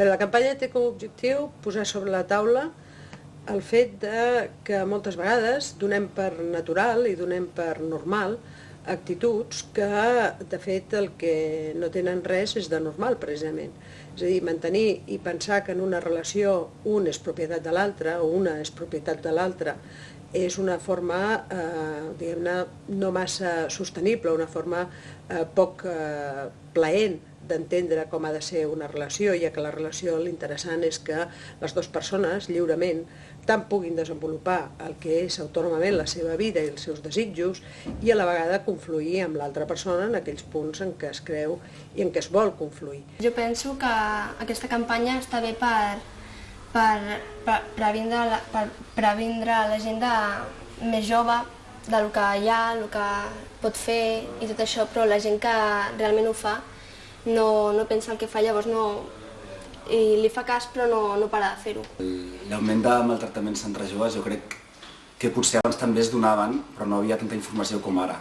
Però la campanya té com a objectiu posar sobre la taula el fet que moltes vegades donem per natural i donem per normal actituds que, de fet, el que no tenen res és de normal, precisament. És a dir, mantenir i pensar que en una relació un és propietat de l'altre o una és propietat de l'altre és una forma, diguem-ne, no massa sostenible, una forma poc plaent d'entendre com ha de ser una relació, ja que la relació l'interessant és que les dues persones lliurement tant puguin desenvolupar el que és autònomament la seva vida i els seus desitjos i a la vegada confluir amb l'altra persona en aquells punts en què es creu i en què es vol confluir. Jo penso que aquesta campanya està bé per previndre la gent més jove del que hi ha, el que pot fer i tot això, però la gent que realment ho fa no pensa el que fa, llavors i li fa cas però no para de fer-ho. L'augment de maltractaments entre joves jo crec que potser abans també es donaven però no havia tanta informació com ara.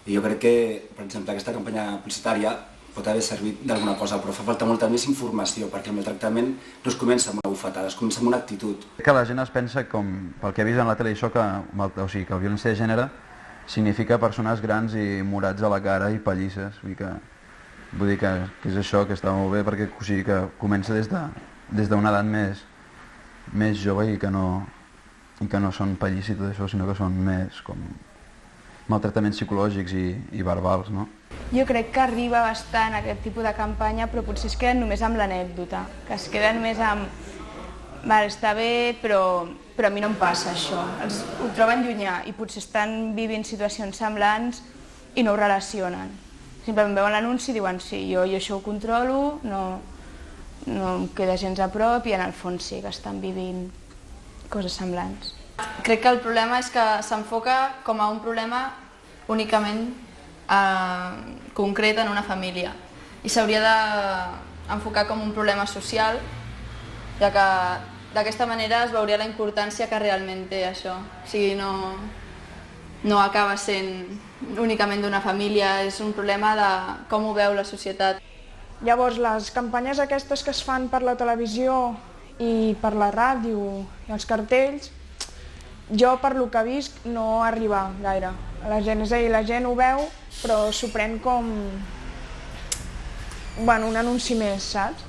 I jo crec que, per exemple, aquesta campanya publicitària pot haver servit d'alguna cosa, però fa falta molta més informació perquè el maltractament no es comença amb una bufetada, es comença amb una actitud. Que la gent es pensa, com pel que he vist en la tele, això que la violència de gènere significa persones grans i morats a la cara i pallisses. Vull dir que és això, que està molt bé perquè que comença des d'una edat més jove i que no són pallisses i tot això, sinó que són més com maltractaments psicològics i verbals, no? Jo crec que arriba bastant aquest tipus de campanya, però potser es queden només amb l'anècdota, que es queden només amb vale, està bé, però a mi no em passa això. Ho troben llunyà i potser estan vivint situacions semblants i no ho relacionen. Simplement veuen l'anunci i diuen sí, jo això ho controlo, no em queda gens a prop i en el fons sí que estan vivint coses semblants. Crec que el problema és que s'enfoca com a un problema únicament concret en una família i s'hauria d'enfocar com un problema social, ja que d'aquesta manera es veuria la importància que realment té això. O sigui, no acaba sent únicament d'una família, és un problema de com ho veu la societat. Llavors, les campanyes aquestes que es fan per la televisió i per la ràdio i els cartells, jo, per lo que he vist, no arriba gaire a la gent. És a dir, la gent ho veu, però s'ho pren com un anunci més, saps?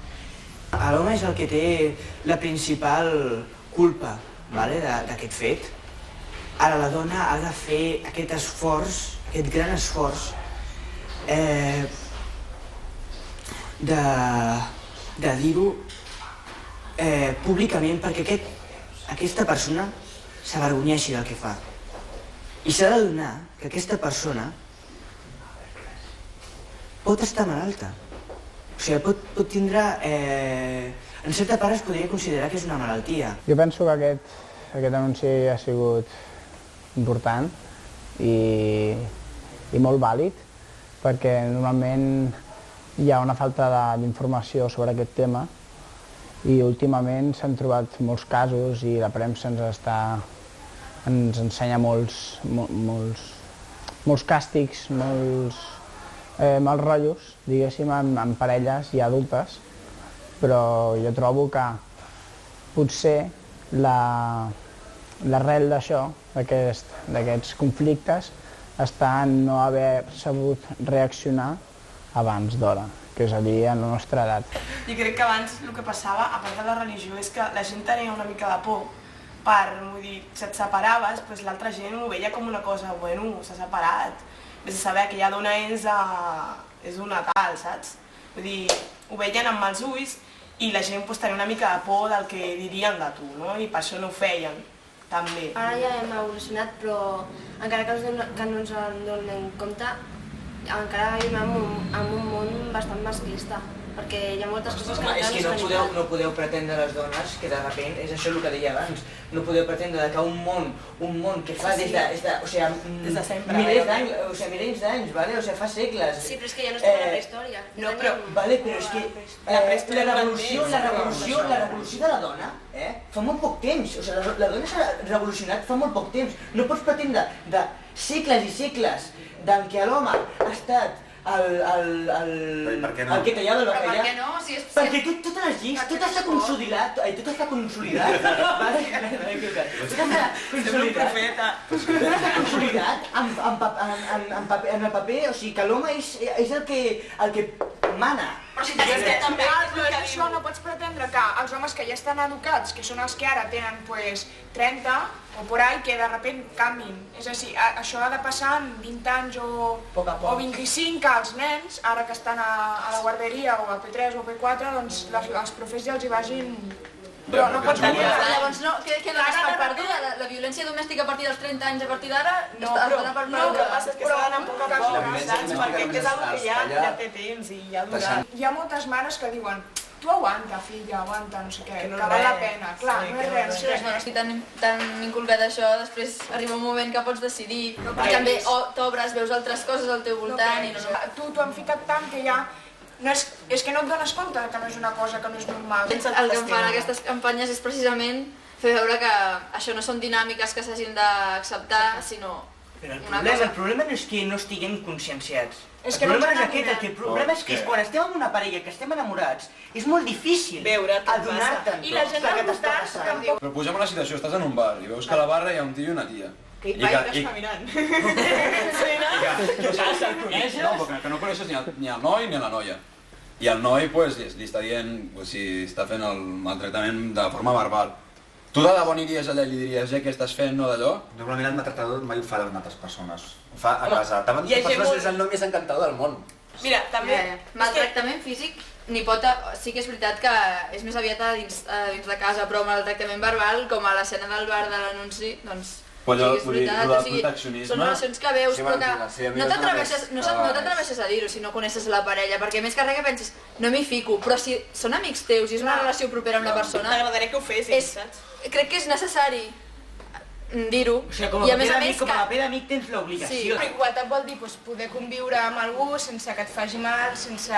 L'home és el que té la principal culpa d'aquest fet. Ara la dona ha de fer aquest esforç, aquest gran esforç de dir-ho públicament perquè aquesta persona s'avergonyeixi del que fa. I s'ha de donar que aquesta persona pot estar malalta. O sigui, pot tindre... En certa part es podria considerar que és una malaltia. Jo penso que aquest anunci ha sigut important i molt vàlid, perquè normalment hi ha una falta d'informació sobre aquest tema i últimament s'han trobat molts casos i la premsa ens ensenya molts càstigs, molts mals rotllos, diguéssim, en parelles i adultes, però jo trobo que potser l'arrel d'això, d'aquests conflictes, està en no haver sabut reaccionar abans d'hora, que és a dir, a la nostra edat. I crec que abans el que passava, a part de la religió, és que la gent tenia una mica de por vull dir, si et separaves, l'altra gent ho veia com una cosa, bueno, s'ha separat, vés a saber que ja dona és una tal, saps? Vull dir, ho veien amb mals ulls i la gent tenia una mica de por del que dirien de tu, no? I per això no ho feien, també. Ara ja hem evolucionat, però encara que no ens en donem compte, encara vivim en un món bastant masclista, perquè hi ha moltes coses que és que no podeu pretendre les dones que de sobte, és això el que deia abans, no podeu pretendre que un món que fa des de sempre, milers d'anys, fa segles. Sí, però és que ja no estem en la prehistòria. No, però és que la revolució de la dona fa molt poc temps, la dona s'ha revolucionat fa molt poc temps. No pots pretendre de segles i segles en què l'home ha estat el que tallava el bacallà. Per què no? Si és... Perquè totes les lleis, tot està consolidat, tot està consolidat, en el paper, o sigui que l'home és el que mana. Però si també això no pots pretendre que els homes que ja estan educats, que són els que ara tenen 30 o por ahí, que de sobte canvin. És a dir, això ha de passar en 20 anys o 25, que els nens, ara que estan a la guarderia o a P3 o a P4, doncs els profes ja els hi vagin... Però no pot tenir... Llavors, què dones per perduda? La violència domèstica a partir dels 30 anys, a partir d'ara, no, però el que passa és que s'ha d'anar amb poca mesura, saps? Perquè és una que ja té temps i ja dura. Hi ha moltes mares que diuen tu aguanta, filla, aguanta, no sé què, que val la pena. Clar, no és res. Si les dones tan inculcat això, després arriba un moment que pots decidir i també t'obres, veus altres coses al teu voltant i no... Tu t'ho han ficat tant que ja... És que no et dones compte que no és una cosa que no és normal. El que em fan aquestes campanyes és precisament fer veure que això no són dinàmiques que s'hagin d'acceptar, sinó... Però el problema no és que no estiguem conscienciats. El problema no és aquest, el problema és que quan estem amb una parella, que estem enamorats, és molt difícil adonar-te'n i la gent al voltant tampoc... Però posem una situació, estàs en un bar i veus que a la barra hi ha un tio i una tia. Que hi va i t'està mirant. No, que no coneixes ni el noi ni la noia. I el noi li està dient, si està fent el maltractament de forma verbal. Tu de debò aniries allà i li diries què estàs fent, no d'allò? Normalment el maltractador mai ho fa davant d'altres persones. Ho fa a casa. Davant d'altres persones és el nom més encantador del món. Mira, també... Maltractament físic n'hi pot... Sí que és veritat que és més aviat dins de casa, però maltractament verbal, com a l'escena del bar de l'anunci, doncs... Però és veritat, o sigui, són relacions que veus, però que no t'atreveixes a dir-ho si no coneixes la parella, perquè més que res que penses, no m'hi fico, però si són amics teus i és una relació propera amb la persona... T'agradaria que ho fessis, saps? Crec que és necessari dir-ho. O sigui, com a paper d'amic tens l'obligació. Igualtat vol dir poder conviure amb algú sense que et faci mal, sense...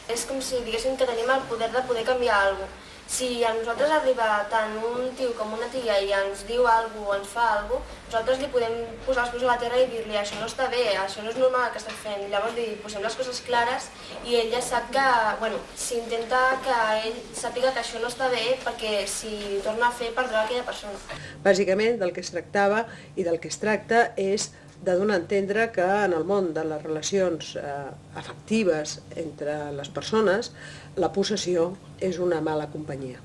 És com si diguéssim que tenim el poder de poder canviar alguna cosa. Si a nosaltres arriba tant un tio com una tia i ens diu alguna cosa o ens fa alguna cosa, nosaltres li podem posar els peus a la terra i dir-li això no està bé, això no és normal que estàs fent. Llavors li posem les coses clares i ell ja sap que, s'intenta que ell sàpiga que això no està bé perquè si torna a fer perdrà aquella persona. Bàsicament del que es tractava i del que es tracta és de donar a entendre que en el món de les relacions afectives entre les persones la possessió és una mala companyia.